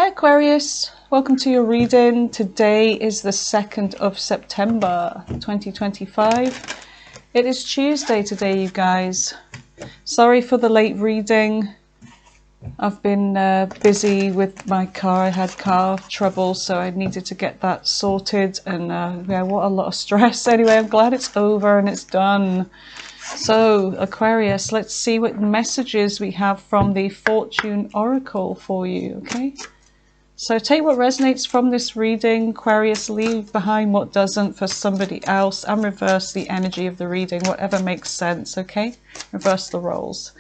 Hi Aquarius, welcome to your reading. Today is the 2nd of September 2025. It is Tuesday today, you guys. Sorry for the late reading. I've been busy with my car. I had car trouble, so I needed to get that sorted, and yeah, what a lot of stress. Anyway, I'm glad it's over and it's done. So Aquarius, let's see what messages we have from the Fortune Oracle for you, okay? So take what resonates from this reading, Aquarius, leave behind what doesn't for somebody else, and reverse the energy of the reading, whatever makes sense, okay? Reverse the roles.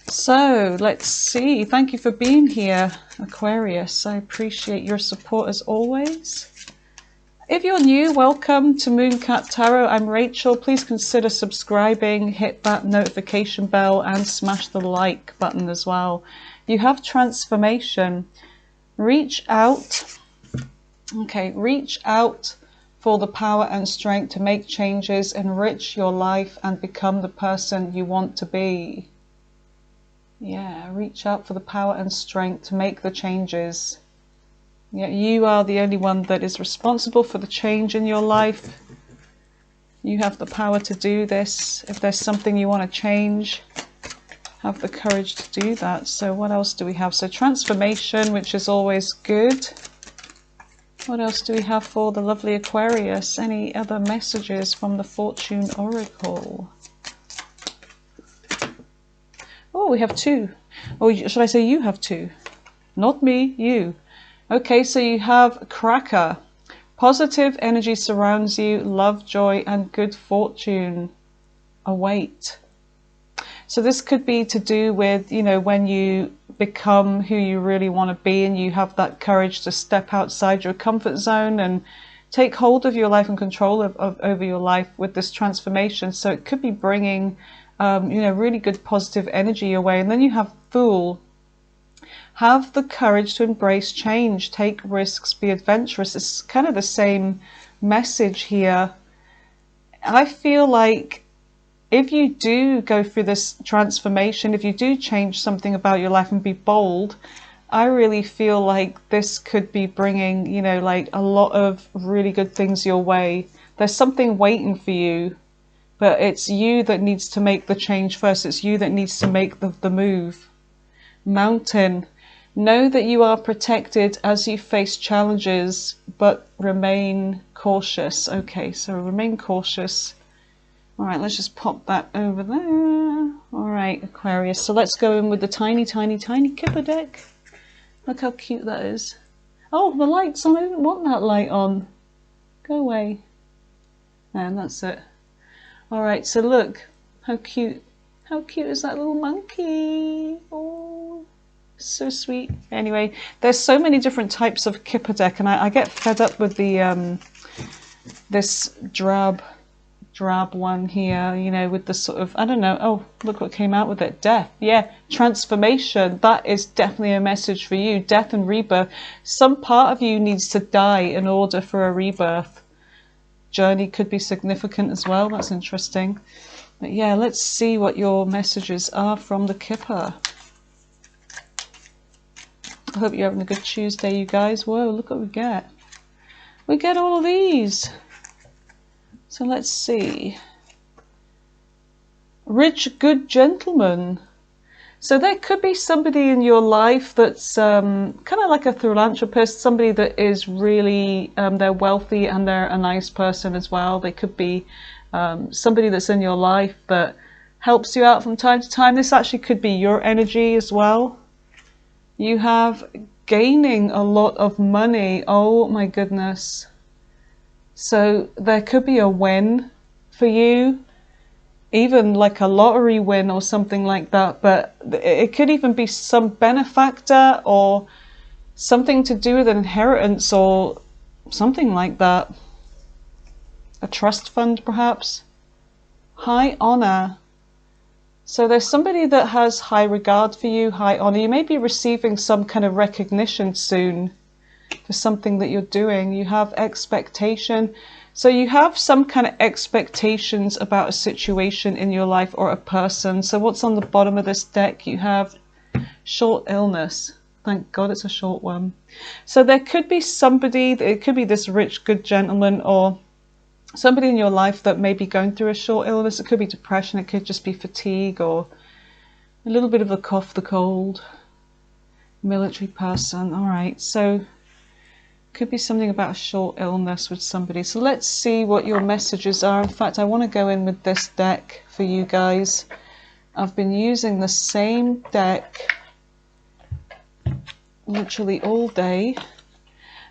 So let's see. Thank you for being here, Aquarius. I appreciate your support as always. If you're new, welcome to Mooncat Tarot. I'm Rachel. Please consider subscribing, hit that notification bell, and smash the like button as well. You have transformation. Reach out. Okay, reach out for the power and strength to make changes, enrich your life, and become the person you want to be. Yeah, reach out for the power and strength to make the changes. Yeah, you are the only one that is responsible for the change in your life. You have the power to do this. If there's something you want to change, have the courage to do that. So what else do we have? So transformation, which is always good. What else do we have for the lovely Aquarius? Any other messages from the Fortune Oracle? Oh, we have two. Or should I say you have two? Not me, you. Okay, so you have Cracker. Positive energy surrounds you, love, joy, and good fortune await. So this could be to do with, you know, when you become who you really want to be and you have that courage to step outside your comfort zone and take hold of your life and control over your life with this transformation. So it could be bringing, you know, really good positive energy your way. And then you have Fool. Have the courage to embrace change, take risks, be adventurous. It's kind of the same message here. I feel like if you do go through this transformation, if you do change something about your life and be bold, I really feel like this could be bringing, you know, like a lot of really good things your way. There's something waiting for you, but it's you that needs to make the change first. It's you that needs to make the move. Mountain. Know that you are protected as you face challenges, but remain cautious. Okay, so remain cautious. All right, let's just pop that over there. All right, Aquarius. So let's go in with the tiny, tiny, tiny Kipper deck. Look how cute that is. Oh, the light's on. I didn't want that light on. Go away. And that's it. All right, so look how cute. How cute is that little monkey? Oh, so sweet. Anyway, there's so many different types of Kipper deck, and I get fed up with the this drab one here, you know, with the sort of, I don't know. Oh, look what came out with it. Death. Yeah, transformation. That is definitely a message for you. Death and rebirth. Some part of you needs to die in order for a rebirth. Journey could be significant as well. That's interesting. But yeah, let's see what your messages are from the Kipper. I hope you're having a good Tuesday, you guys. Whoa, look what we get. We get all of these. So let's see. Rich, good gentleman. So there could be somebody in your life that's kind of like a philanthropist, somebody that is really, they're wealthy and they're a nice person as well. They could be somebody that's in your life that helps you out from time to time. This actually could be your energy as well. You have gaining a lot of money. Oh my goodness. So there could be a win for you, even like a lottery win or something like that. But it could even be some benefactor or something to do with an inheritance or something like that. A trust fund perhaps. High honor. So there's somebody that has high regard for you, high honor. You may be receiving some kind of recognition soon for something that you're doing. You have expectation. So you have some kind of expectations about a situation in your life or a person. So what's on the bottom of this deck? You have short illness. Thank God it's a short one. So there could be somebody, it could be this rich, good gentleman, or somebody in your life that may be going through a short illness. It could be depression, it could just be fatigue, or a little bit of a cough, the cold. Military person. All right, so could be something about a short illness with somebody. So let's see what your messages are. In fact, I want to go in with this deck for you guys. I've been using the same deck literally all day,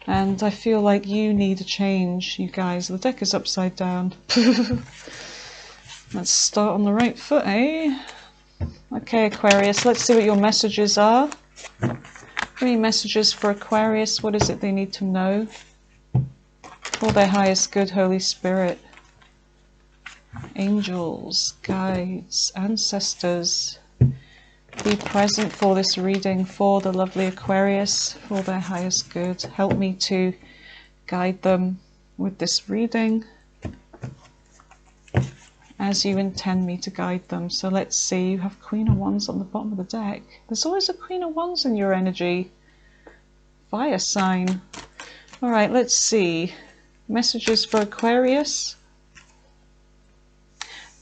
and I feel like you need a change, you guys. The deck is upside down. Let's start on the right foot, eh? Okay, Aquarius, let's see what your messages are. Any messages for Aquarius? What is it they need to know? For their highest good, Holy Spirit, angels, guides, ancestors, be present for this reading for the lovely Aquarius, for their highest good. Help me to guide them with this reading as you intend me to guide them. So let's see, you have Queen of Wands on the bottom of the deck. There's always a Queen of Wands in your energy. Fire sign. All right, let's see. Messages for Aquarius.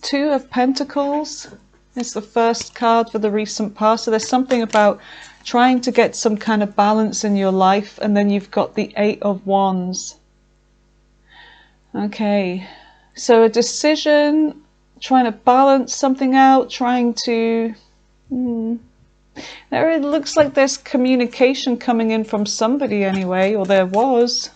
Two of Pentacles is the first card for the recent past. So there's something about trying to get some kind of balance in your life, and then you've got the Eight of Wands. Okay, so a decision, trying to balance something out, trying to... There it looks like there's communication coming in from somebody anyway, or there was.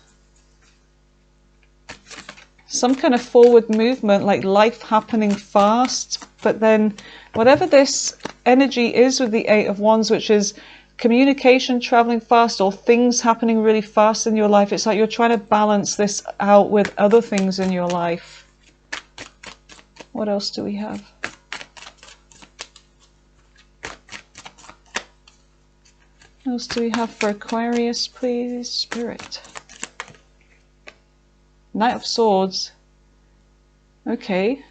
Some kind of forward movement, like life happening fast, but then whatever this energy is with the Eight of Wands, which is communication traveling fast or things happening really fast in your life, it's like you're trying to balance this out with other things in your life. What else do we have? What else do we have for Aquarius, please, Spirit? Knight of Swords. Okay.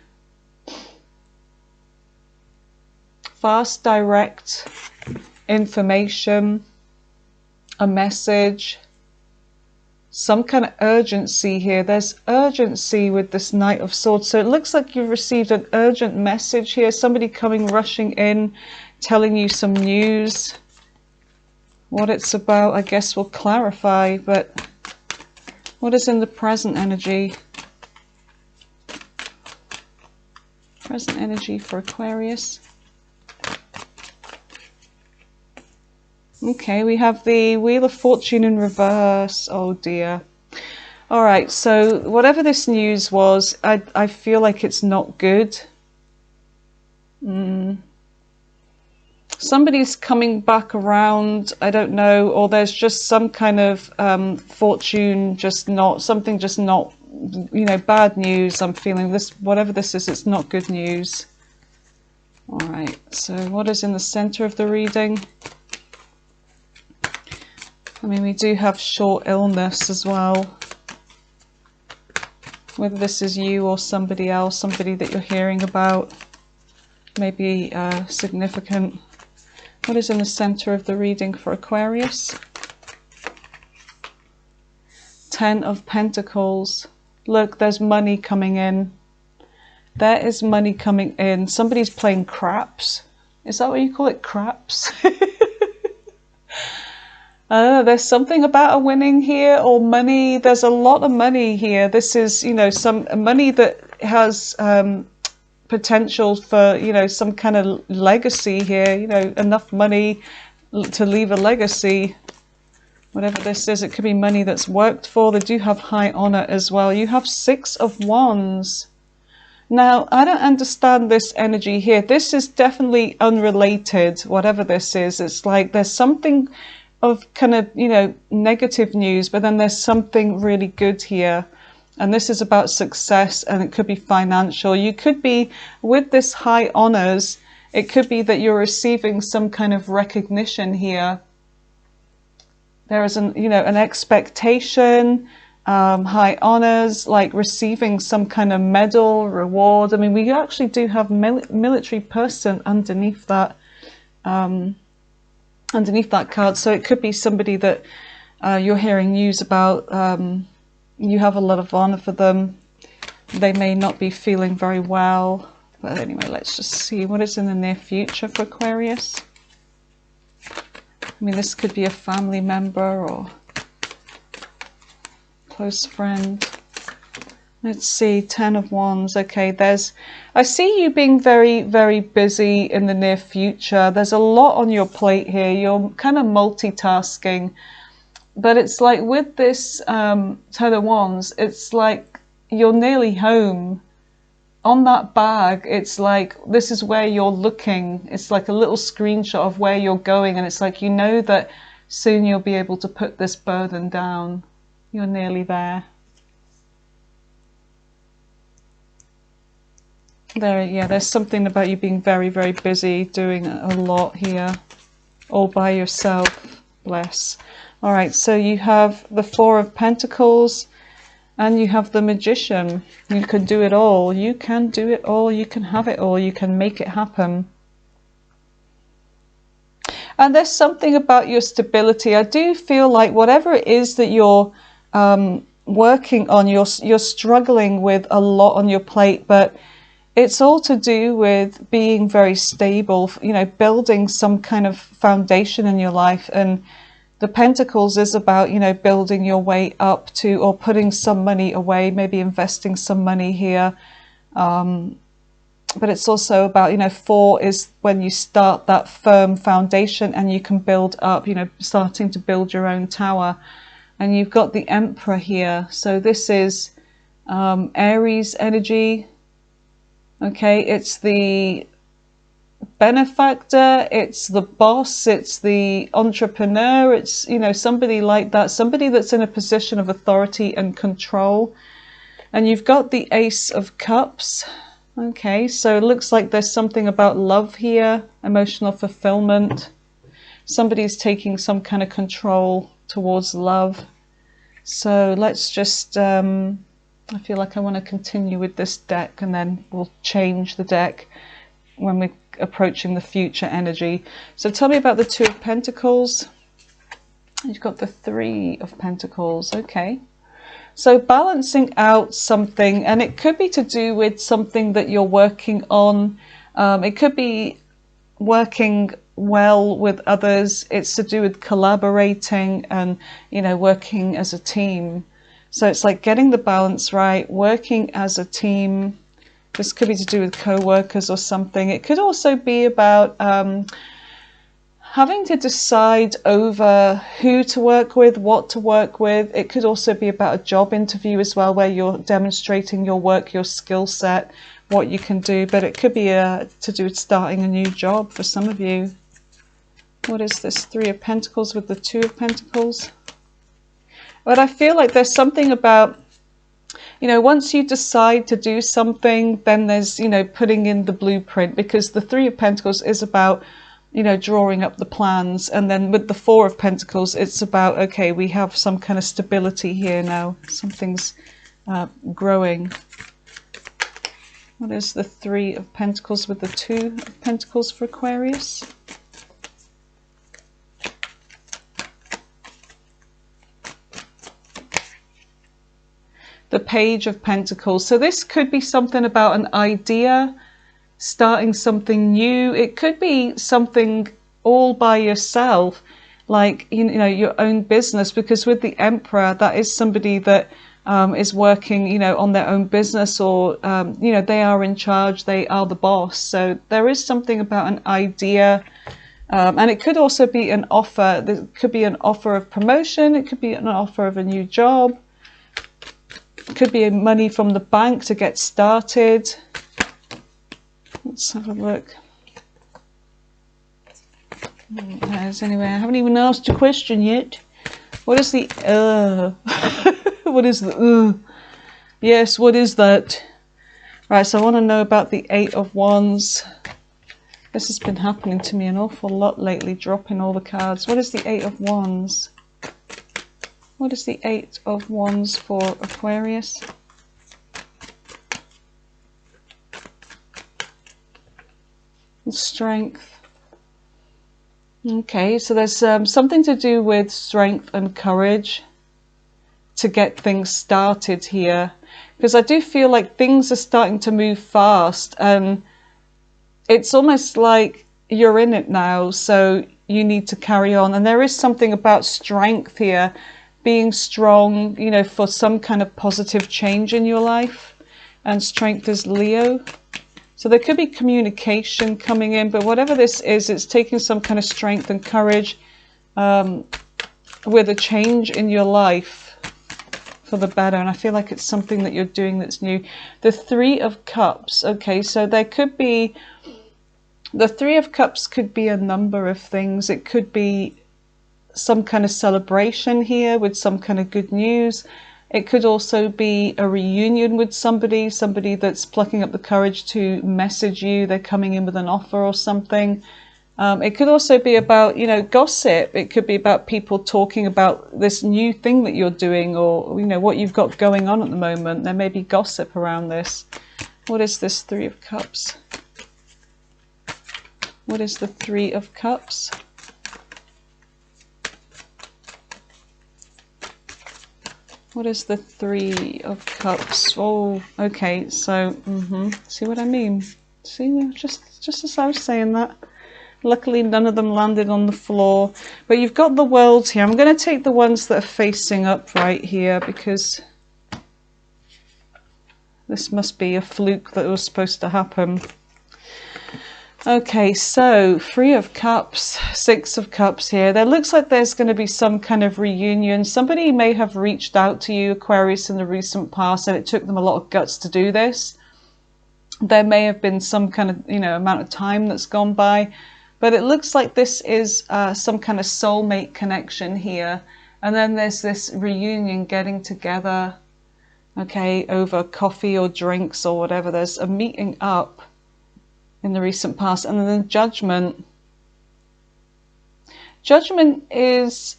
Fast, direct information, a message, some kind of urgency here. There's urgency with this Knight of Swords. So it looks like you've received an urgent message here. Somebody coming rushing in, telling you some news. What it's about, I guess, will clarify, but what is in the present energy? Present energy for Aquarius. Okay, we have the Wheel of Fortune in reverse. Oh dear. All right, so whatever this news was, I feel like it's not good. Somebody's coming back around, I don't know, or there's just some kind of fortune, just not, something just not, you know, bad news. I'm feeling this, whatever this is, it's not good news. All right, so what is in the center of the reading? I mean, we do have short illness as well. Whether this is you or somebody else, somebody that you're hearing about, maybe significant. What is in the center of the reading for Aquarius? Ten of Pentacles. Look, there's money coming in. There is money coming in. Somebody's playing craps. Is that what you call it? Craps? There's something about a winning here, or money. There's a lot of money here. This is, you know, some money that has potential for, you know, some kind of legacy here, you know, enough money to leave a legacy. Whatever this is, it could be money that's worked for. They do have high honor as well. You have Six of Wands. Now, I don't understand this energy here. This is definitely unrelated, whatever this is. It's like there's something of kind of, you know, negative news, but then there's something really good here. And this is about success, and it could be financial. You could be, with this high honors, it could be that you're receiving some kind of recognition here. There is an, you know, an expectation, high honors, like receiving some kind of medal, reward. I mean, we actually do have military person underneath that. underneath that card. So it could be somebody that you're hearing news about. You have a lot of honor for them. They may not be feeling very well. But anyway, let's just see what is in the near future for Aquarius. I mean, this could be a family member or close friend. Let's see, 10 of Wands. Okay, I see you being very, very busy in the near future. There's a lot on your plate here. You're kind of multitasking. But it's like with this 10 of Wands, it's like you're nearly home. On that bag, it's like this is where you're looking. It's like a little screenshot of where you're going. And it's like you know that soon you'll be able to put this burden down. You're nearly there. There's something about you being very, very busy, doing a lot here, all by yourself. Bless. All right, so you have the Four of Pentacles and you have the Magician. You can do it all. You can do it all. You can have it all. You can make it happen. And there's something about your stability. I do feel like whatever it is that you're working on, you're struggling with a lot on your plate, but it's all to do with being very stable, you know, building some kind of foundation in your life. And the Pentacles is about, you know, building your way up to, or putting some money away, maybe investing some money here. But it's also about, you know, 4 is when you start that firm foundation and you can build up, you know, starting to build your own tower. And you've got the Emperor here. So this is Aries energy. Okay, it's the benefactor, it's the boss, it's the entrepreneur, it's, you know, somebody like that, somebody that's in a position of authority and control. And you've got the Ace of Cups. Okay, so it looks like there's something about love here, emotional fulfillment. Somebody's taking some kind of control towards love. So let's just I feel like I want to continue with this deck, and then we'll change the deck when we're approaching the future energy. So tell me about the Two of Pentacles. You've got the Three of Pentacles. Okay. So balancing out something, and it could be to do with something that you're working on. It could be working well with others. It's to do with collaborating and, you know, working as a team. So it's like getting the balance right, working as a team. This could be to do with co-workers or something. It could also be about having to decide over who to work with, what to work with. It could also be about a job interview as well, where you're demonstrating your work, your skill set, what you can do. But it could be to do with starting a new job for some of you. What is this? Three of Pentacles with the Two of Pentacles. But I feel like there's something about, you know, once you decide to do something, then there's, you know, putting in the blueprint, because the Three of Pentacles is about, you know, drawing up the plans. And then with the Four of Pentacles, it's about, okay, we have some kind of stability here now. Something's growing. What is the Three of Pentacles with the Two of Pentacles for Aquarius? The Page of Pentacles. So this could be something about an idea, starting something new. It could be something all by yourself, like, you know, your own business, because with the Emperor, that is somebody that is working, you know, on their own business, or, you know, they are in charge, they are the boss. So there is something about an idea. And it could also be an offer. There could be an offer of promotion. It could be an offer of a new job. Could be money from the bank to get started. Let's have a look. Anyway, I haven't even asked a question yet. What is the what is the yes, what is that? Right, so I want to know about the Eight of Wands. This has been happening to me an awful lot lately, dropping all the cards. What is the Eight of Wands? What is the Eight of Wands for Aquarius? Strength. Okay, so there's something to do with strength and courage to get things started here, because I do feel like things are starting to move fast, and it's almost like you're in it now, so you need to carry on. And there is something about strength here, being strong, you know, for some kind of positive change in your life. And strength is Leo. So there could be communication coming in, but whatever this is, it's taking some kind of strength and courage with a change in your life for the better. And I feel like it's something that you're doing that's new. The Three of Cups. Okay, so there could be, the Three of Cups could be a number of things. It could be some kind of celebration here with some kind of good news. It could also be a reunion with somebody that's plucking up the courage to message you. They're coming in with an offer or something. It could also be about, you know, gossip. It could be about people talking about this new thing that you're doing, or, you know, what you've got going on at the moment. There may be gossip around this. What is this Three of Cups? What is the Three of Cups? What is the Three of Cups? Oh, okay, so, see what I mean? See, just as I was saying that. Luckily, none of them landed on the floor. But you've got the world here. I'm going to take the ones that are facing upright here, because this must be a fluke that was supposed to happen. Okay, so Three of Cups, Six of Cups here. There looks like there's going to be some kind of reunion. Somebody may have reached out to you, Aquarius, in the recent past, and it took them a lot of guts to do this. There may have been some kind of, you know, amount of time that's gone by, but it looks like this is some kind of soulmate connection here. And then there's this reunion, getting together, okay, over coffee or drinks or whatever. There's a meeting up in the recent past. And then Judgment. Judgment is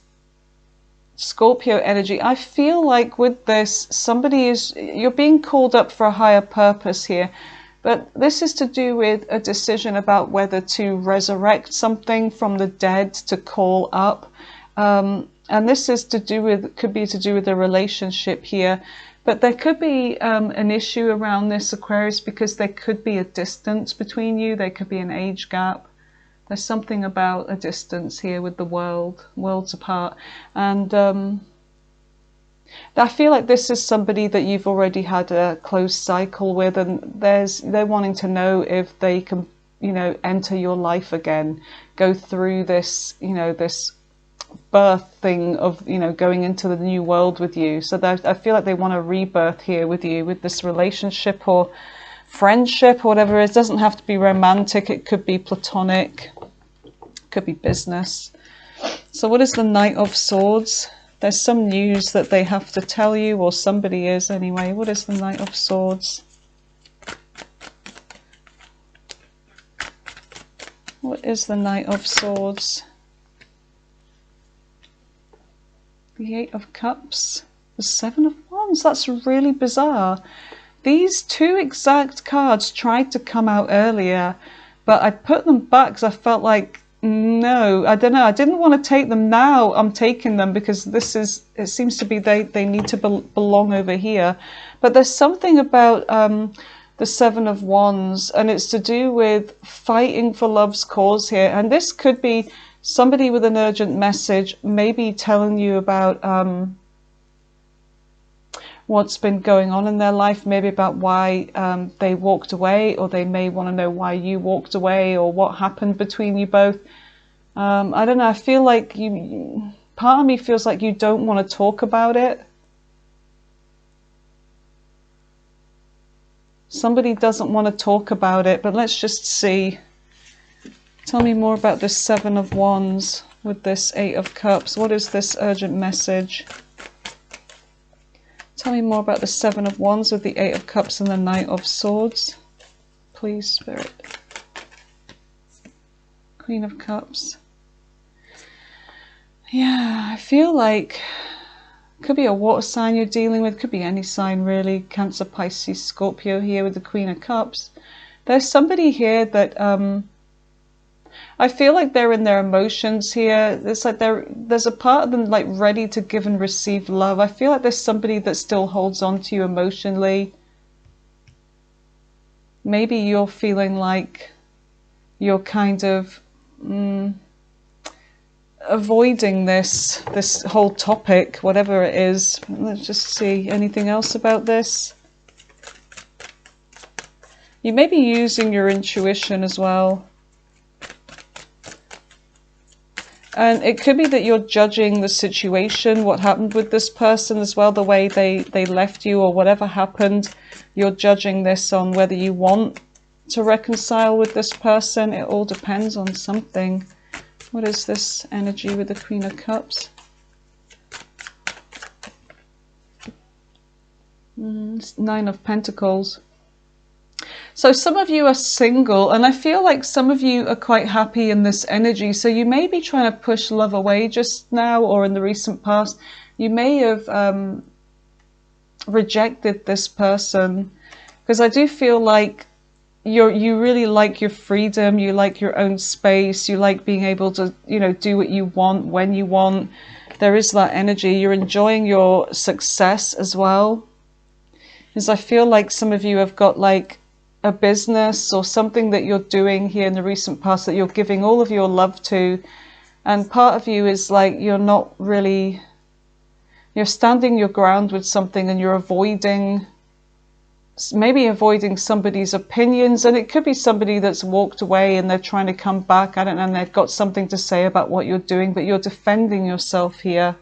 Scorpio energy. I feel like with this, you're being called up for a higher purpose here. But this is to do with a decision about whether to resurrect something from the dead, to call up. And this is to do with, could be to do with a relationship here. But there could be an issue around this, Aquarius, because there could be a distance between you. There could be an age gap. There's something about a distance here with the worlds apart. And I feel like this is somebody that you've already had a close cycle with, and they're wanting to know if they can, you know, enter your life again, go through this, you know, this birth thing of, you know, going into the new world with you. So I feel like they want a rebirth here with you, with this relationship or friendship or whatever. It doesn't have to be romantic. It could be platonic, could be business. So what is the Knight of Swords? There's some news that they have to tell you, or somebody is anyway. What is the Knight of Swords? What is the Knight of Swords? The Eight of Cups, the Seven of Wands. That's really bizarre. These two exact cards tried to come out earlier, but I put them back because I felt like, no, I don't know. I didn't want to take them. Now I'm taking them because it seems to be they need to belong over here. But there's something about the Seven of Wands, and it's to do with fighting for love's cause here. And this could be somebody with an urgent message, maybe telling you about what's been going on in their life, maybe about why they walked away, or they may want to know why you walked away, or what happened between you both. I don't know, I feel like part of me feels like you don't want to talk about it. Somebody doesn't want to talk about it, but let's just see. Tell me more about this Seven of Wands with this Eight of Cups. What is this urgent message? Tell me more about the Seven of Wands with the Eight of Cups and the Knight of Swords. Please, Spirit. Queen of Cups. Yeah, I feel like it could be a water sign you're dealing with. Could be any sign really. Cancer, Pisces, Scorpio here with the Queen of Cups. There's somebody here that I feel like they're in their emotions here. It's like there's a part of them like ready to give and receive love. I feel like there's somebody that still holds on to you emotionally. Maybe you're feeling like you're kind of avoiding this whole topic, whatever it is. Let's just see anything else about this. You may be using your intuition as well. And it could be that you're judging the situation, what happened with this person as well, the way they left you or whatever happened. You're judging this on whether you want to reconcile with this person. It all depends on something. What is this energy with the Queen of Cups? Nine of Pentacles. So some of you are single, and I feel like some of you are quite happy in this energy. So you may be trying to push love away just now, or in the recent past. You may have rejected this person, because I do feel like you really like your freedom, you like your own space, you like being able to, you know, do what you want when you want. There is that energy. You're enjoying your success as well. Because I feel like some of you have got like a business or something that you're doing here in the recent past that you're giving all of your love to, and part of you is like you're not really, you're standing your ground with something, and you're avoiding, maybe avoiding somebody's opinions, and it could be somebody that's walked away and they're trying to come back, I don't know, and they've got something to say about what you're doing, but you're defending yourself here.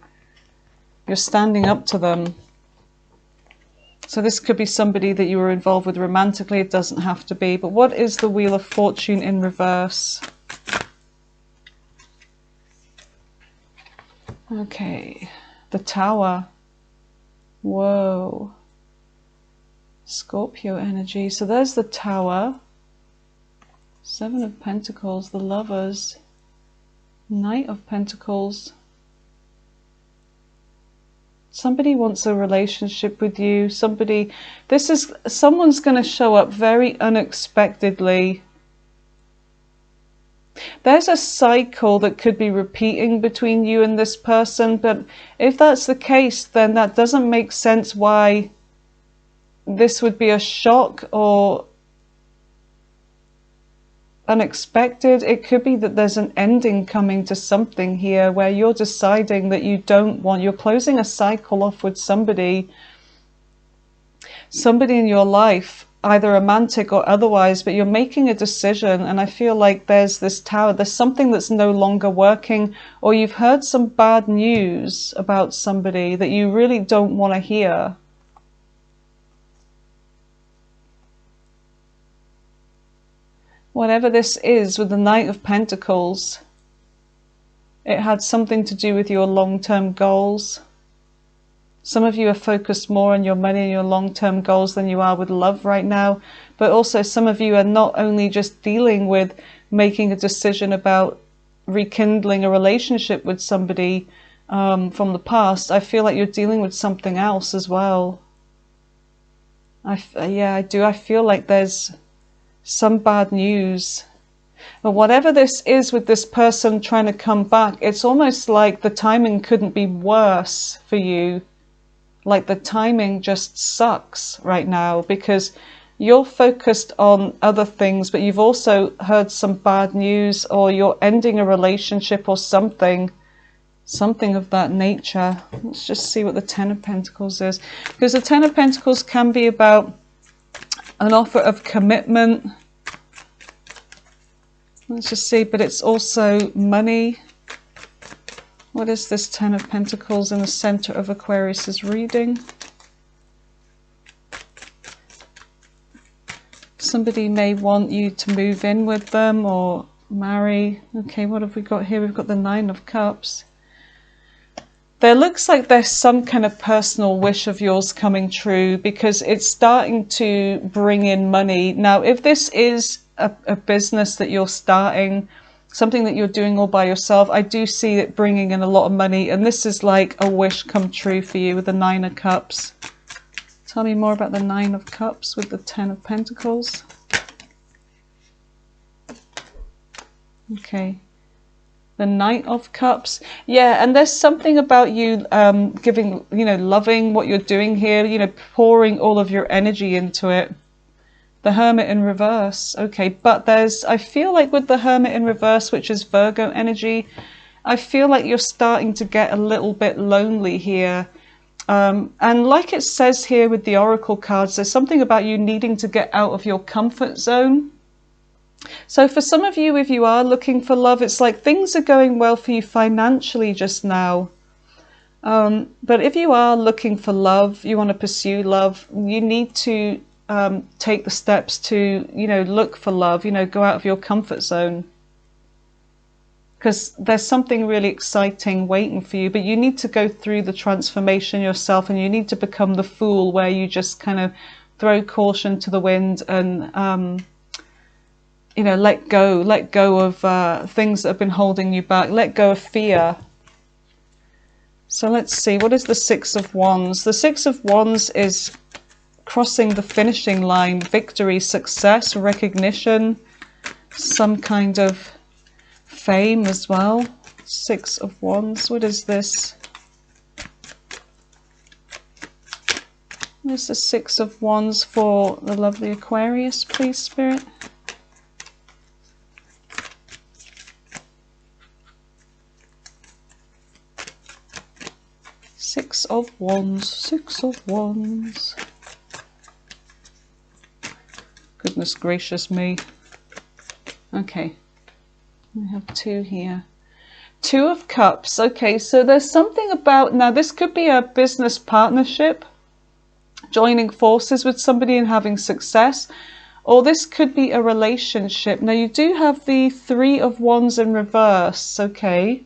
You're standing up to them. So this could be somebody that you were involved with romantically. It doesn't have to be. But what is the Wheel of Fortune in reverse? Okay. The Tower. Whoa. Scorpio energy. So there's the Tower. Seven of Pentacles. The Lovers. Knight of Pentacles. Somebody wants a relationship with you. Someone's going to show up very unexpectedly. There's a cycle that could be repeating between you and this person, but if that's the case, then that doesn't make sense why this would be a shock or unexpected. It could be that there's an ending coming to something here where you're deciding that you don't want, you're closing a cycle off with somebody in your life, either romantic or otherwise, but you're making a decision. And I feel like there's this Tower, there's something that's no longer working, or you've heard some bad news about somebody that you really don't want to hear. Whatever this is with the Knight of Pentacles, it had something to do with your long-term goals. Some of you are focused more on your money and your long-term goals than you are with love right now. But also some of you are not only just dealing with making a decision about rekindling a relationship with somebody from the past. I feel like you're dealing with something else as well. Yeah, I do. I feel like there's some bad news. But whatever this is with this person trying to come back, it's almost like the timing couldn't be worse for you. Like the timing just sucks right now, because you're focused on other things, but you've also heard some bad news, or you're ending a relationship or something of that nature. Let's just see what the Ten of Pentacles is, because the Ten of Pentacles can be about an offer of commitment. Let's just see, but it's also money. What is this Ten of Pentacles in the center of Aquarius's reading? Somebody may want you to move in with them or marry. Okay, what have we got here? We've got the Nine of Cups. There looks like there's some kind of personal wish of yours coming true, because it's starting to bring in money. Now, if this is a business that you're starting, something that you're doing all by yourself, I do see it bringing in a lot of money, and this is like a wish come true for you with the Nine of Cups. Tell me more about the Nine of Cups with the Ten of Pentacles. Okay. The Knight of Cups. Yeah, and there's something about you giving, loving what you're doing here, pouring all of your energy into it. The Hermit in reverse. Okay, but I feel like with the Hermit in reverse, which is Virgo energy, I feel like you're starting to get a little bit lonely here. And like it says here with the Oracle cards, there's something about you needing to get out of your comfort zone. So for some of you, if you are looking for love, it's like things are going well for you financially just now. But if you are looking for love, you want to pursue love, you need to take the steps to, look for love, go out of your comfort zone. Because there's something really exciting waiting for you, but you need to go through the transformation yourself, and you need to become the fool where you just kind of throw caution to the wind and let go of things that have been holding you back, let go of fear. So let's see, what is the Six of Wands? The Six of Wands is crossing the finishing line, victory, success, recognition, some kind of fame as well. Six of Wands, what is this? What is the Six of Wands for the lovely Aquarius, please, Spirit? Six of Wands, Six of Wands. Goodness gracious me. Okay, we have two here. Two of Cups. Okay, so there's something about, now this could be a business partnership, joining forces with somebody and having success, or this could be a relationship. Now you do have the Three of Wands in reverse. Okay,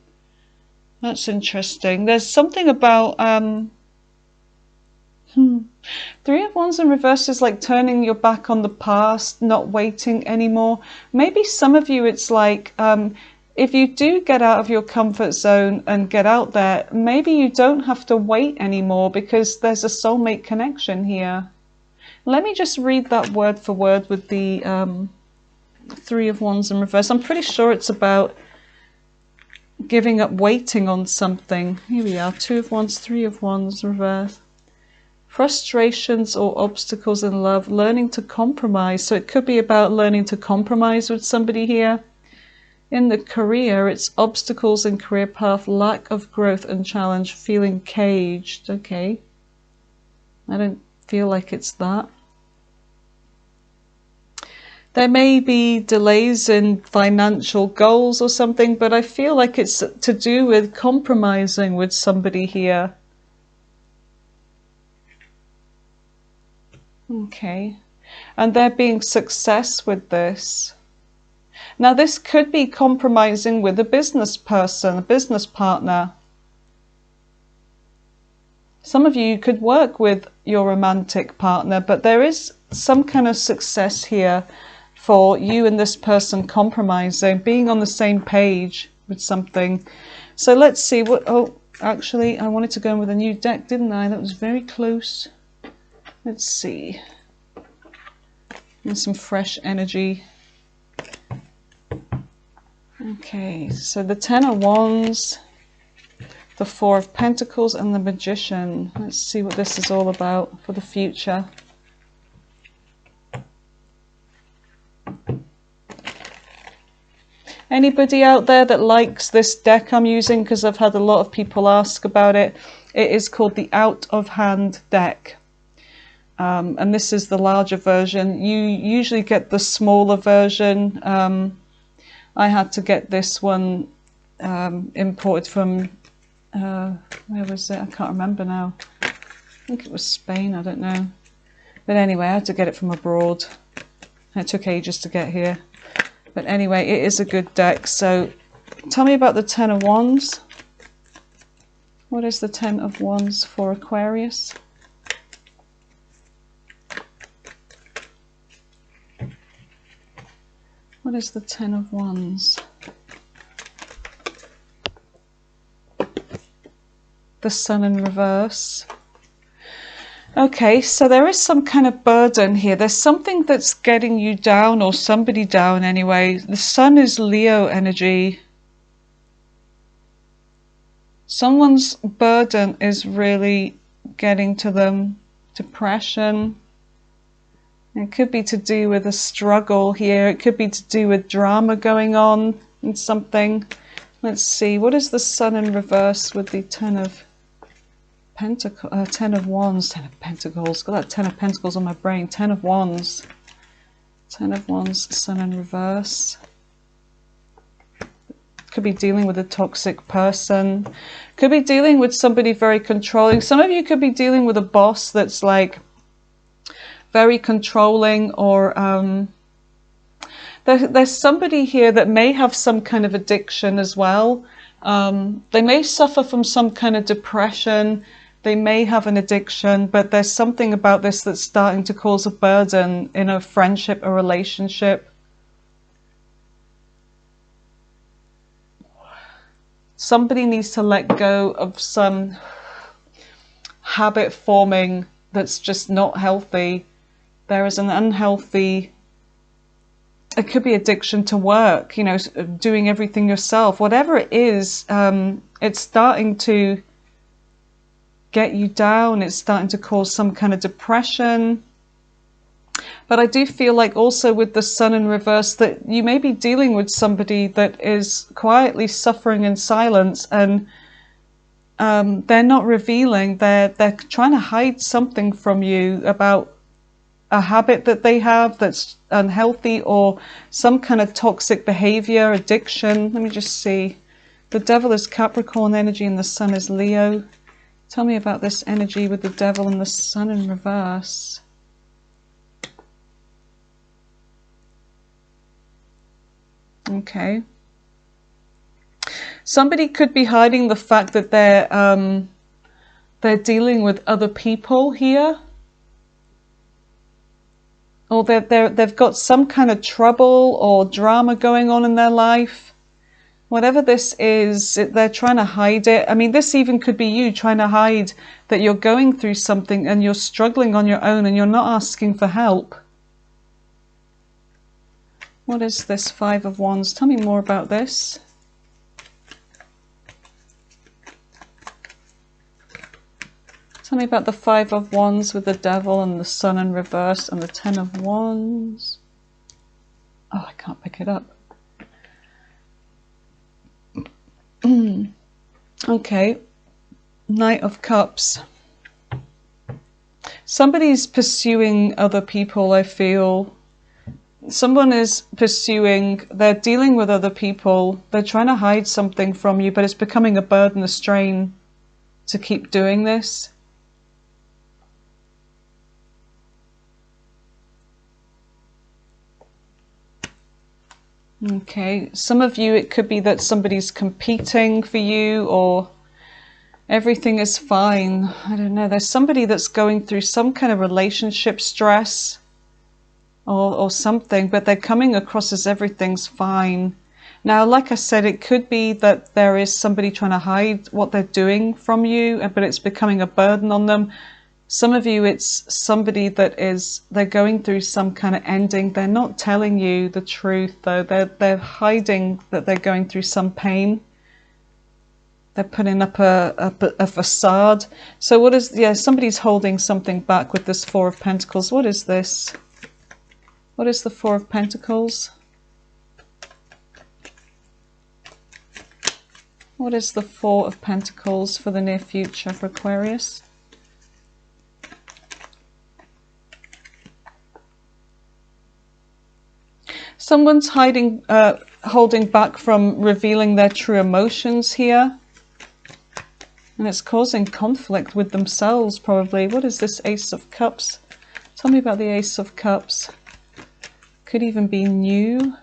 that's interesting. There's something about Three of Wands in reverse is like turning your back on the past, not waiting anymore. Maybe some of you, it's like if you do get out of your comfort zone and get out there, maybe you don't have to wait anymore because there's a soulmate connection here. Let me just read that word for word with the Three of Wands in reverse. I'm pretty sure it's about giving up waiting on something. Here we are, Two of Wands, Three of Wands reverse. Frustrations or obstacles in love, learning to compromise. So it could be about learning to compromise with somebody here. In the career, it's obstacles in career path, lack of growth and challenge, feeling caged. Okay, I don't feel like it's that. There may be delays in financial goals or something, but I feel like it's to do with compromising with somebody here. Okay, and there being success with this. Now this could be compromising with a business person, a business partner. Some of you could work with your romantic partner, but there is some kind of success here for you and this person compromising, being on the same page with something. So let's see what, oh, actually I wanted to go in with a new deck, didn't I? That was very close. Let's see. And some fresh energy. Okay, so the Ten of Wands, the Four of Pentacles, and the Magician. Let's see what this is all about for the future. Anybody out there that likes this deck I'm using, because I've had a lot of people ask about it. It is called the Out of Hand deck. And this is the larger version. You usually get the smaller version. I had to get this one imported from, where was it? I can't remember now. I think it was Spain, I don't know. But anyway, I had to get it from abroad. It took ages to get here. But anyway, it is a good deck. So tell me about the Ten of Wands. What is the Ten of Wands for Aquarius? What is the Ten of Wands? The Sun in reverse. Okay, so there is some kind of burden here. There's something that's getting you down, or somebody down anyway. The sun is Leo energy. Someone's burden is really getting to them. Depression. It could be to do with a struggle here. It could be to do with drama going on in something. Let's see. What is the sun in reverse with the Ten of Pentacles? 10 of Wands. 10 of Pentacles. Got that 10 of Pentacles on my brain. 10 of Wands. 10 of Wands, sun in reverse. Could be dealing with a toxic person. Could be dealing with somebody very controlling. Some of you could be dealing with a boss that's like very controlling, or there's somebody here that may have some kind of addiction as well. They may suffer from some kind of depression. They may have an addiction, but there's something about this that's starting to cause a burden in a friendship or relationship. Somebody needs to let go of some habit forming that's just not healthy. There is an unhealthy, it could be addiction to work, you know, doing everything yourself. Whatever it is, it's starting to get you down. It's starting to cause some kind of depression. But I do feel like also with the sun in reverse that you may be dealing with somebody that is quietly suffering in silence, and they're not revealing. They're trying to hide something from you about a habit that they have that's unhealthy, or some kind of toxic behavior, addiction. Let me just see. The devil is Capricorn energy and the sun is Leo. Tell me about this energy with the devil and the sun in reverse. Okay. Somebody could be hiding the fact that they're dealing with other people here, or they've got some kind of trouble or drama going on in their life. Whatever this is, they're trying to hide it. I mean, this even could be you trying to hide that you're going through something and you're struggling on your own and you're not asking for help. What is this Five of Wands? Tell me more about this. Tell me about the Five of Wands with the devil and the sun in reverse and the Ten of Wands. Oh, I can't pick it up. Okay. Knight of Cups. Somebody's pursuing other people, I feel. Someone is pursuing, they're dealing with other people. They're trying to hide something from you, but it's becoming a burden, a strain to keep doing this. Okay, some of you, it could be that somebody's competing for you, or everything is fine. I don't know. There's somebody that's going through some kind of relationship stress or something, but they're coming across as everything's fine. Now, like I said, it could be that there is somebody trying to hide what they're doing from you, but it's becoming a burden on them. Some of you, it's somebody that they're going through some kind of ending. They're not telling you the truth, though. They're hiding that they're going through some pain. They're putting up a facade. So what is, yeah, somebody's holding something back with this Four of Pentacles. What is this? What is the Four of Pentacles? What is the Four of Pentacles for the near future for Aquarius? Someone's hiding, holding back from revealing their true emotions here. And it's causing conflict with themselves, probably. What is this Ace of Cups? Tell me about the Ace of Cups. Could even be new.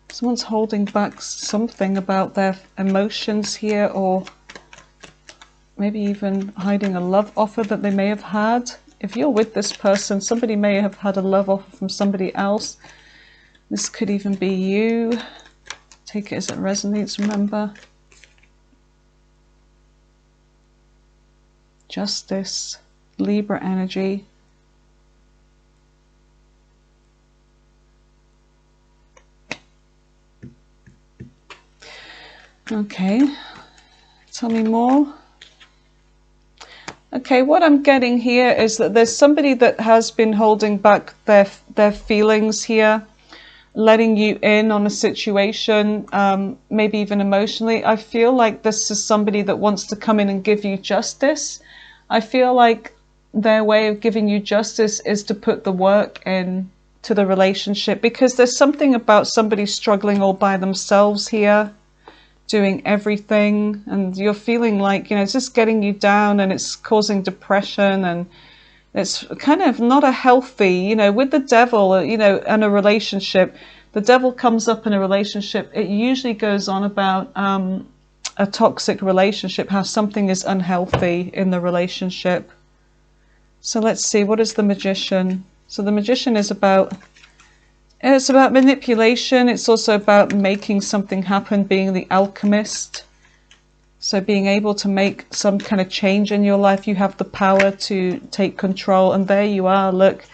Someone's holding back something about their emotions here, or maybe even hiding a love offer that they may have had. If you're with this person, somebody may have had a love offer from somebody else. This could even be you. Take it as it resonates, remember. Justice. Libra energy. Okay, tell me more. Okay, what I'm getting here is that there's somebody that has been holding back their feelings here, letting you in on a situation, maybe even emotionally. I feel like this is somebody that wants to come in and give you justice. I feel like their way of giving you justice is to put the work in to the relationship, because there's something about somebody struggling all by themselves here, doing everything, and you're feeling like, you know, it's just getting you down and it's causing depression, and it's kind of not a healthy, you know, with the devil, you know, and a relationship, the devil comes up in a relationship, it usually goes on about a toxic relationship, how something is unhealthy in the relationship. So let's see, what is the Magician? So the Magician is about, it's about manipulation. It's also about making something happen, being the alchemist. So being able to make some kind of change in your life. You have the power to take control. And there you are, look.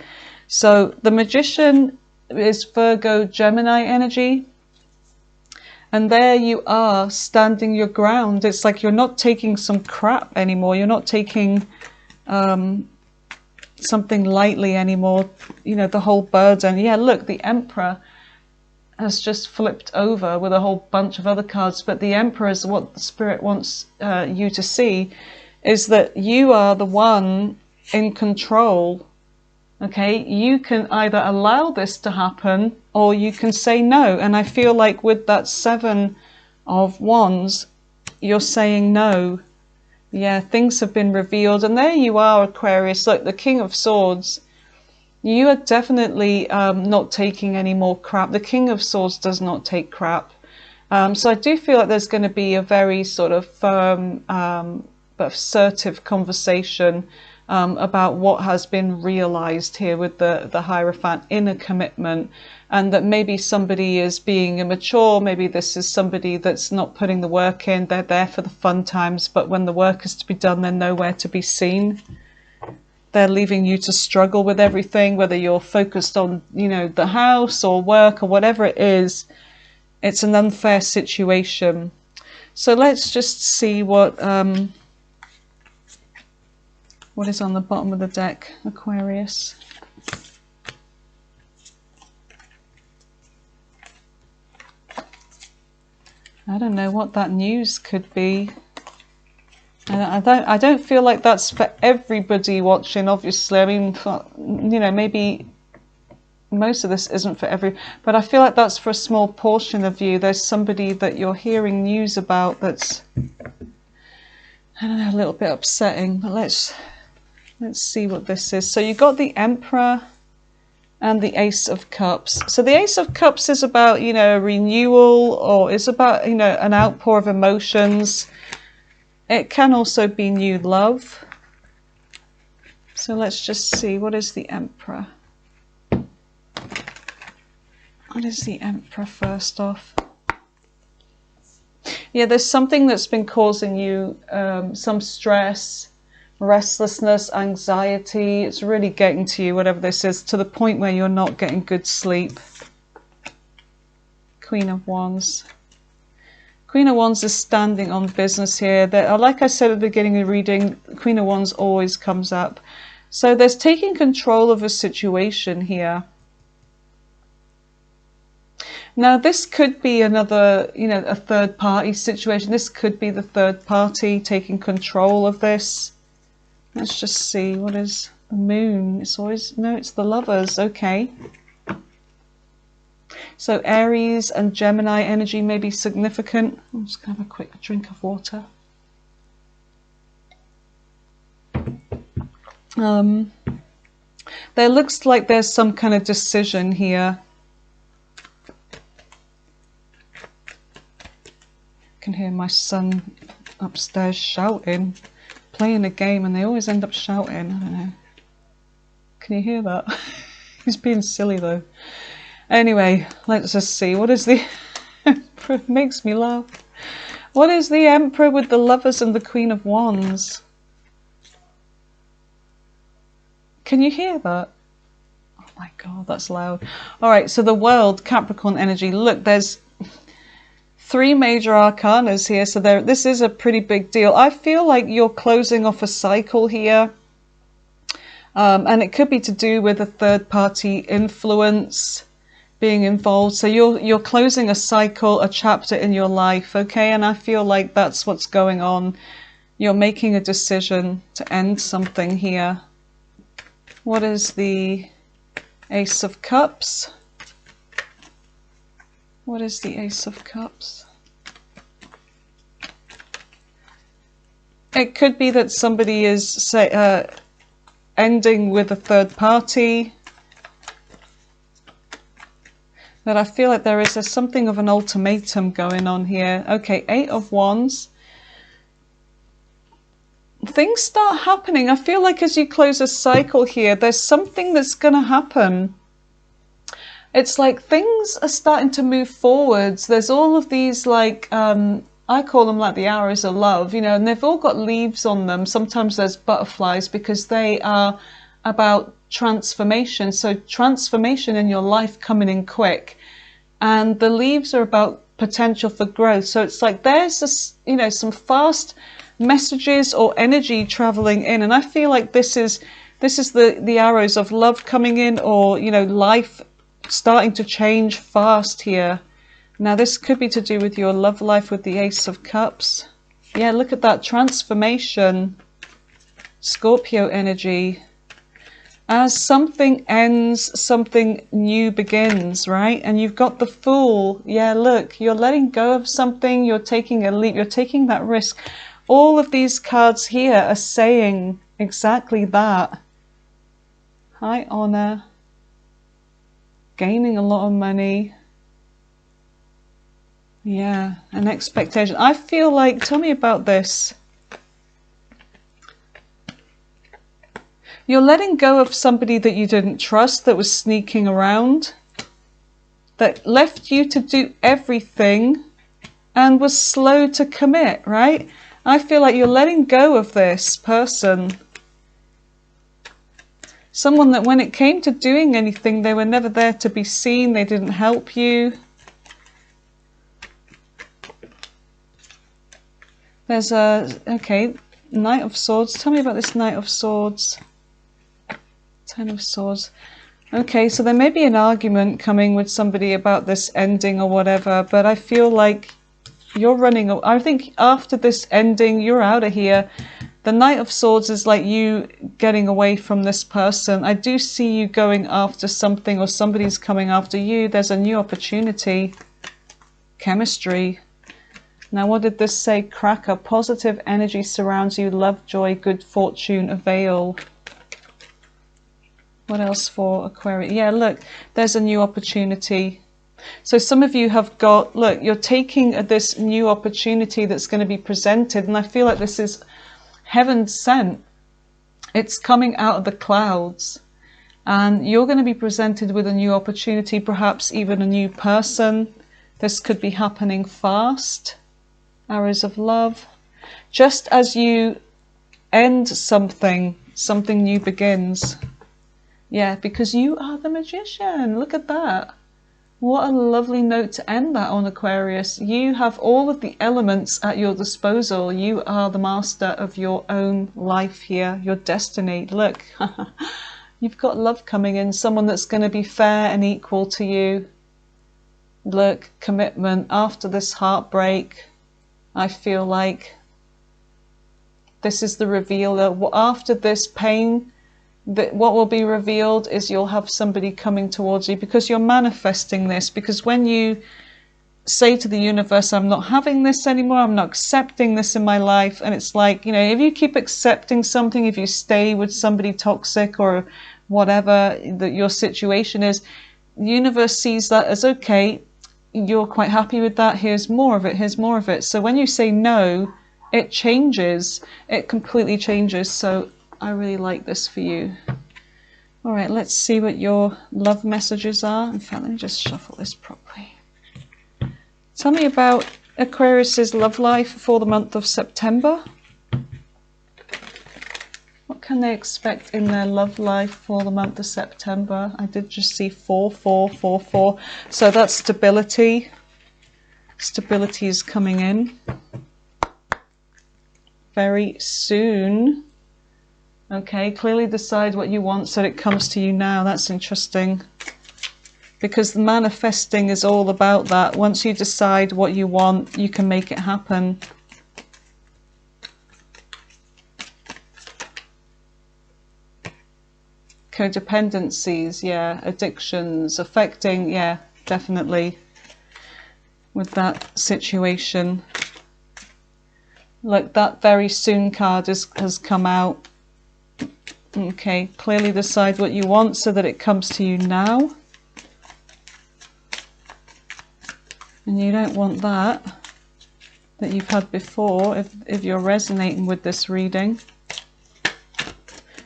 So the Magician is Virgo, Gemini energy. And there you are, standing your ground. It's like you're not taking some crap anymore. You're not taking something lightly anymore, you know, the whole burden. Yeah, look, the Emperor has just flipped over with a whole bunch of other cards, but the Emperor is what the Spirit wants you to see, is that you are the one in control. Okay, you can either allow this to happen or you can say no. And I feel like with that Seven of Wands, you're saying no. Yeah, things have been revealed. And there you are, Aquarius, like the King of Swords. You are definitely not taking any more crap. The King of Swords does not take crap. So I do feel like there's going to be a very sort of firm but assertive conversation about what has been realized here with the Hierophant in a commitment. And that maybe somebody is being immature, maybe this is somebody that's not putting the work in, they're there for the fun times, but when the work is to be done, they're nowhere to be seen. They're leaving you to struggle with everything, whether you're focused on, you know, the house or work or whatever it is. It's an unfair situation. So let's just see what is on the bottom of the deck, Aquarius. I don't know what that news could be. I don't feel like that's for everybody watching, obviously. I mean, you know, maybe most of this isn't for but I feel like that's for a small portion of you. There's somebody that you're hearing news about that's, I don't know, a little bit upsetting, but let's see what this is. So you got the Emperor and the Ace of Cups. So the Ace of Cups is about, you know, renewal, or it's about, you know, an outpour of emotions. It can also be new love. So let's just see, what is the Emperor? What is the Emperor first off? Yeah, there's something that's been causing you some stress, restlessness, anxiety. It's really getting to you, whatever this is, to the point where you're not getting good sleep. Queen of Wands. Queen of Wands is standing on business here. Like I said at the beginning of the reading, Queen of Wands always comes up. So there's taking control of a situation here. Now this could be another, you know, a third party situation. This could be the third party taking control of this. Let's just see, what is the Moon? It's always, no, it's the Lovers, okay. So Aries and Gemini energy may be significant. I'm just going to have a quick drink of water. There looks like there's some kind of decision here. I can hear my son upstairs shouting, playing a game, and they always end up shouting. I don't know. Can you hear that? He's being silly though. Anyway, let's just see. What is the Emperor? It makes me laugh. What is the Emperor with the Lovers and the Queen of Wands? Can you hear that? Oh my God, that's loud. All right, so the world, Capricorn energy. Look, there's 3 major arcanas here, so this is a pretty big deal. I feel like you're closing off a cycle here, and it could be to do with a third-party influence being involved. So you're closing a cycle, a chapter in your life, okay? And I feel like that's what's going on. You're making a decision to end something here. What is the Ace of Cups? What is the Ace of Cups? It could be that somebody is ending with a third party. But I feel like there is something of an ultimatum going on here. Okay, 8 of Wands. Things start happening. I feel like as you close a cycle here, there's something that's going to happen. It's like things are starting to move forwards. There's all of these, like, I call them like the arrows of love, you know, and they've all got leaves on them. Sometimes there's butterflies because they are about transformation. So transformation in your life coming in quick. And the leaves are about potential for growth. So it's like there's this, you know, some fast messages or energy traveling in. And I feel like this is the arrows of love coming in, or, you know, life starting to change fast here. Now this could be to do with your love life with the Ace of Cups. Yeah, look at that transformation. Scorpio energy. As something ends, something new begins, right? And you've got the Fool. Yeah, look, you're letting go of something. You're taking a leap. You're taking that risk. All of these cards here are saying exactly that. High honor. Gaining a lot of money. Yeah, an expectation. I feel like, tell me about this. You're letting go of somebody that you didn't trust, that was sneaking around, that left you to do everything and was slow to commit, right? I feel like you're letting go of this person. Someone that when it came to doing anything, they were never there to be seen, they didn't help you. There's okay, Knight of Swords. Tell me about this Knight of Swords. 10 of Swords. Okay, so there may be an argument coming with somebody about this ending or whatever, but I feel like you're running. I think after this ending, you're out of here. The Knight of Swords is like you getting away from this person. I do see you going after something, or somebody's coming after you. There's a new opportunity. Chemistry. Now, what did this say? Cracker. Positive energy surrounds you. Love, joy, good fortune, avail. What else for Aquarius? Yeah, look, there's a new opportunity. So some of you have got, look, you're taking this new opportunity that's going to be presented. And I feel like this is heaven sent. It's coming out of the clouds. And you're going to be presented with a new opportunity, perhaps even a new person. This could be happening fast. Arrows of love. Just as you end something, something new begins. Yeah, because you are the magician. Look at that. What a lovely note to end that on, Aquarius. You have all of the elements at your disposal. You are the master of your own life here, your destiny. Look, you've got love coming in, someone that's going to be fair and equal to you. Look, commitment after this heartbreak. I feel like this is the reveal. After this pain, what will be revealed is you'll have somebody coming towards you, because you're manifesting this. Because when you say to the universe, I'm not having this anymore, I'm not accepting this in my life, and it's like, you know, if you keep accepting something, if you stay with somebody toxic or whatever that your situation is, the universe sees that as, okay, you're quite happy with that, here's more of it, here's more of it. So when you say no, it changes, it completely changes. So I really like this for you. All right, let's see what your love messages are. In fact, let me just shuffle this properly. Tell me about Aquarius's love life for the month of September. can they expect in their love life for the month of September? I did just see 4, 4, 4, 4. So that's stability. Stability is coming in very soon. Okay, clearly decide what you want so it comes to you now. That's interesting. Because the manifesting is all about that. Once you decide what you want, you can make it happen. Codependencies, yeah, addictions, affecting, yeah, definitely with that situation. Like that very soon card has come out. Okay, clearly decide what you want so that it comes to you now. And you don't want that you've had before if you're resonating with this reading.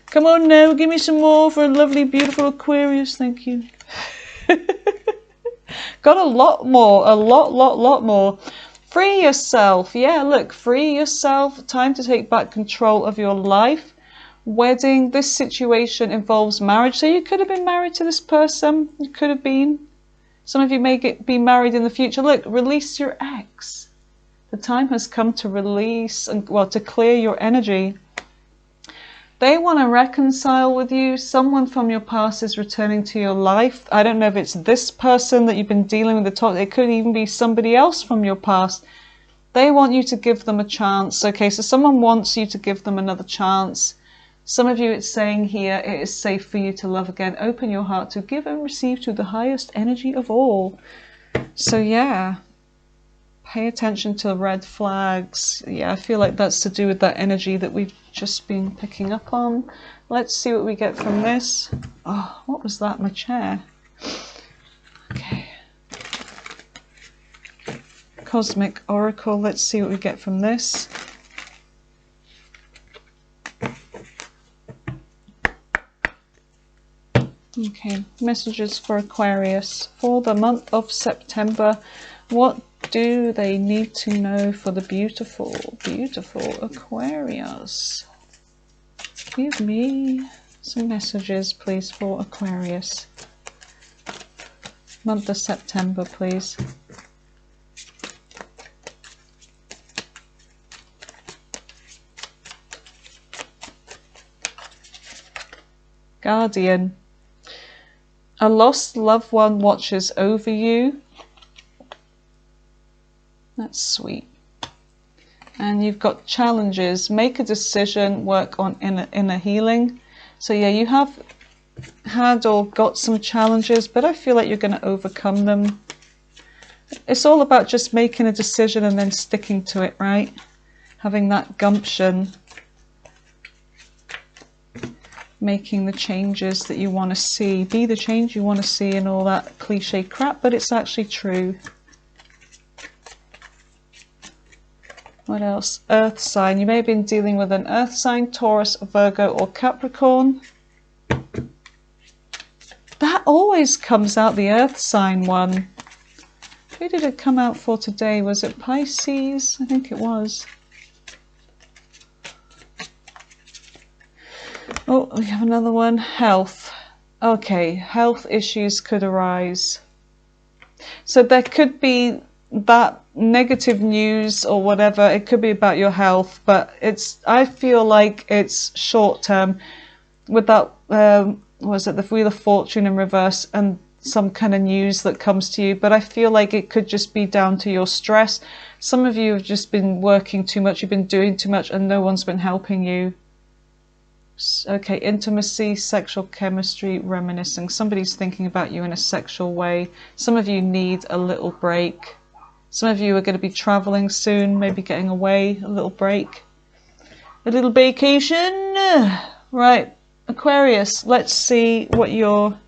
Come on now, give me some more for a lovely, beautiful Aquarius. Thank you. Got a lot more, a lot more. Free yourself. Yeah, look, free yourself. Time to take back control of your life. Wedding. This situation involves marriage. So you could have been married to this person. You could have been. Some of you may be married in the future. Look, release your ex. The time has come to release and, well, to clear your energy. They want to reconcile with you. Someone from your past is returning to your life. I don't know if it's this person that you've been dealing with. It could even be somebody else from your past. They want you to give them a chance. Okay, so someone wants you to give them another chance. Some of you, it's saying here, it is safe for you to love again. Open your heart to give and receive to the highest energy of all. So yeah, pay attention to red flags. Yeah, I feel like that's to do with that energy that we've just been picking up on. Let's see what we get from this. Oh, what was that? My chair. Okay. Cosmic Oracle. Let's see what we get from this. Okay, messages for Aquarius for the month of September. What do they need to know for the beautiful, beautiful Aquarius? Give me some messages, please, for Aquarius. Month of September, please. Guardian. A lost loved one watches over you. That's sweet. And you've got challenges. Make a decision, work on inner healing. So yeah, you have had or got some challenges, but I feel like you're going to overcome them. It's all about just making a decision and then sticking to it, right? Having that gumption. Making the changes that you want to see. Be the change you want to see and all that cliche crap, but it's actually true. What else? Earth sign. You may have been dealing with an earth sign, Taurus, Virgo, or Capricorn. That always comes out, the earth sign one. Who did it come out for today? Was it Pisces? I think it was. Oh, we have another one. Health. Okay, health issues could arise. So there could be that negative news or whatever. It could be about your health, but I feel like it's short term with that, was it the Wheel of Fortune in reverse and some kind of news that comes to you. But I feel like it could just be down to your stress. Some of you have just been working too much. You've been doing too much and no one's been helping you. Okay, intimacy, sexual chemistry, reminiscing. Somebody's thinking about you in a sexual way. Some of you need a little break. Some of you are going to be traveling soon, maybe getting away, a little break. A little vacation. Right, Aquarius, let's see what your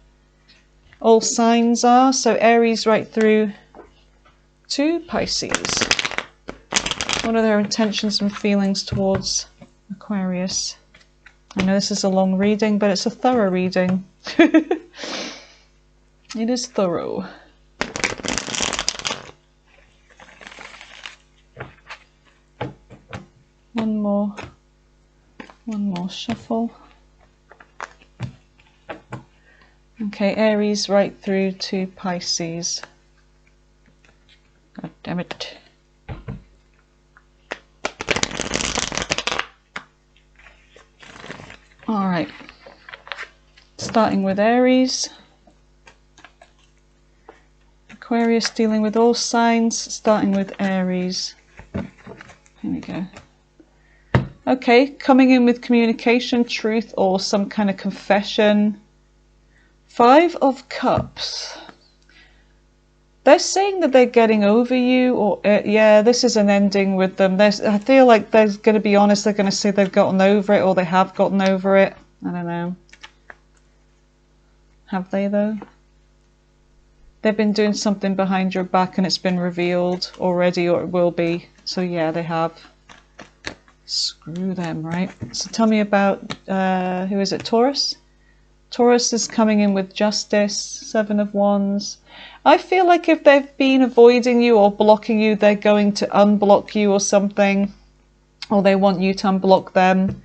all signs are. So Aries right through to Pisces. What are their intentions and feelings towards Aquarius? I know this is a long reading, but it's a thorough reading. It is thorough. One more shuffle. Okay, Aries right through to Pisces. God damn it. All right. Starting with Aries. Aquarius dealing with all signs, starting with Aries. Here we go. Okay, coming in with communication, truth, or some kind of confession. 5 of Cups. They're saying that they're getting over you, or yeah, this is an ending with them. I feel like they're going to be honest. They're going to say they've gotten over it, or they have gotten over it. I don't know. Have they though? They've been doing something behind your back and it's been revealed already, or it will be. So yeah, they have. Screw them, right? So tell me about, who is it, Taurus? Taurus is coming in with justice, 7 of Wands. I feel like if they've been avoiding you or blocking you, they're going to unblock you or something. Or they want you to unblock them.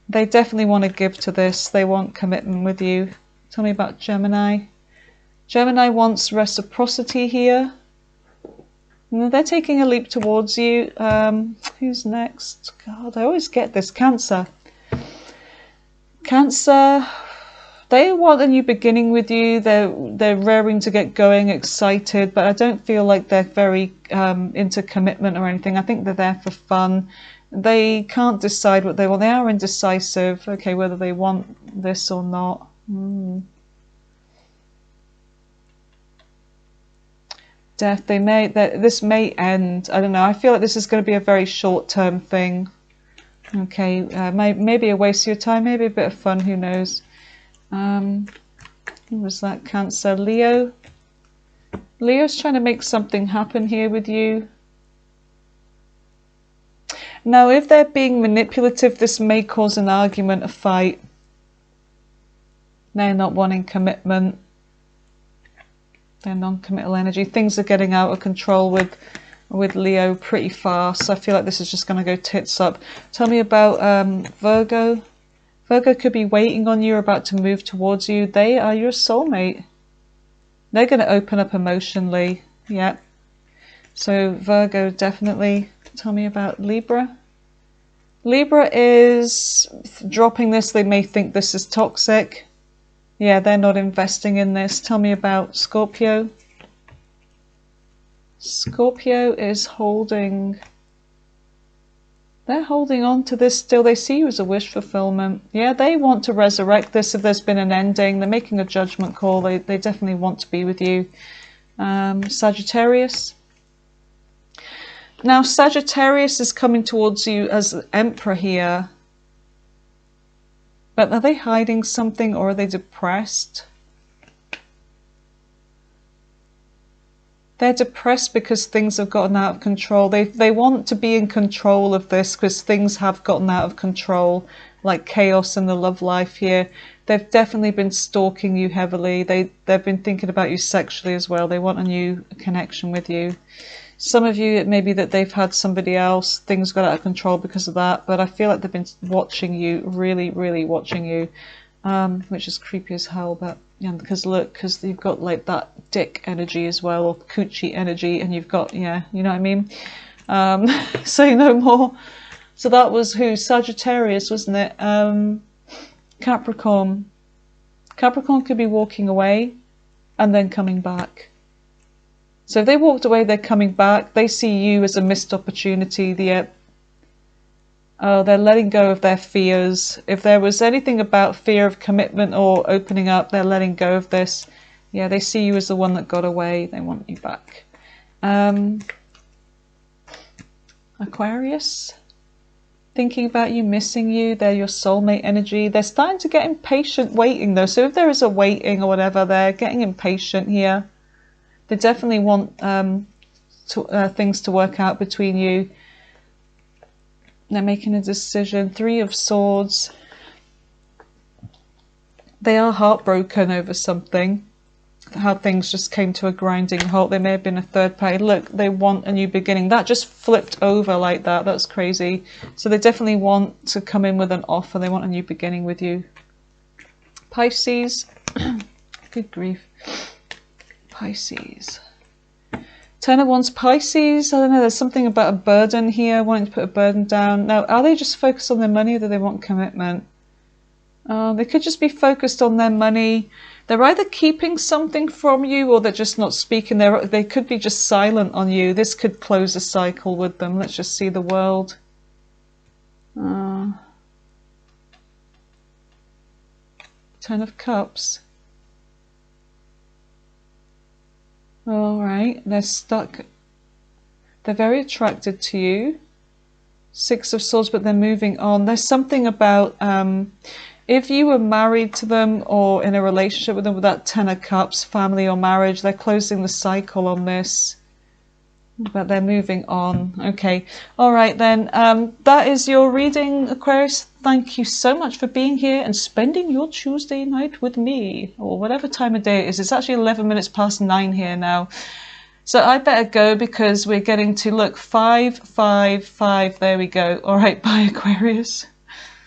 They definitely want to give to this. They want commitment with you. Tell me about Gemini. Gemini wants reciprocity here. They're taking a leap towards you. Who's next? God, I always get this. Cancer. Cancer, they want a new beginning with you. They're raring to get going, excited, but I don't feel like they're very into commitment or anything. I think they're there for fun. They can't decide what they want. They are indecisive, okay, whether they want this or not. Death. This may end. I don't know. I feel like this is going to be a very short-term thing. Okay, maybe a waste of your time, maybe a bit of fun. Who knows? Who was that? Cancer. Leo. Leo's trying to make something happen here with you. Now, if they're being manipulative, this may cause an argument, a fight. They're not wanting commitment. They're non-committal energy. Things are getting out of control with Leo pretty fast. I feel like this is just going to go tits up. Tell me about Virgo. Virgo could be waiting on you, about to move towards you. They are your soulmate. They're going to open up emotionally. Yeah. So Virgo, definitely. Tell me about Libra. Libra is dropping this. They may think this is toxic. Yeah, they're not investing in this. Tell me about Scorpio. Scorpio is holding. They're holding on to this still. They see you as a wish fulfillment. Yeah, they want to resurrect this if there's been an ending. They're making a judgment call. They definitely want to be with you. Sagittarius. Now, Sagittarius is coming towards you as Emperor here. But are they hiding something, or are they depressed? They're depressed because things have gotten out of control. They want to be in control of this because things have gotten out of control, like chaos in the love life here. They've definitely been stalking you heavily. They've been thinking about you sexually as well. They want a new connection with you. Some of you, it may be that they've had somebody else, things got out of control because of that, but I feel like they've been watching you, really, really watching you, which is creepy as hell, but yeah, because look, because you've got like that dick energy as well, or coochie energy, and you've got, yeah, you know what I mean? Say no more. So that was who? Sagittarius, wasn't it? Capricorn. Capricorn could be walking away and then coming back. So if they walked away, they're coming back. They see you as a missed opportunity. They're letting go of their fears. If there was anything about fear of commitment or opening up, they're letting go of this. Yeah, they see you as the one that got away. They want you back. Aquarius. Thinking about you, missing you. They're your soulmate energy. They're starting to get impatient waiting though. So if there is a waiting or whatever, they're getting impatient here. They definitely want things to work out between you. They're making a decision. 3 of Swords. They are heartbroken over something. how things just came to a grinding halt. There may have been a third party. Look, they want a new beginning. That just flipped over like that. That's crazy. So they definitely want to come in with an offer. They want a new beginning with you. Pisces. Good grief. Pisces. Ten of Wands, Pisces. I don't know, there's something about a burden here, wanting to put a burden down. Now, are they just focused on their money, or do they want commitment? They could just be focused on their money. They're either keeping something from you, or they're just not speaking. They could be just silent on you. This could close a cycle with them. Let's just see the world. Ten of Cups. All right, they're stuck. They're very attracted to you. Six of Swords, but they're moving on. There's something about if you were married to them or in a relationship with them with that Ten of Cups, family or marriage, they're closing the cycle on this. But they're moving on. Okay. All right, then. That is your reading, Aquarius. Thank you so much for being here and spending your Tuesday night with me, or whatever time of day it is. It's actually 11 minutes past 9 here now. So I better go because we're getting to, look, 5, 5, 5. There we go. All right, bye, Aquarius.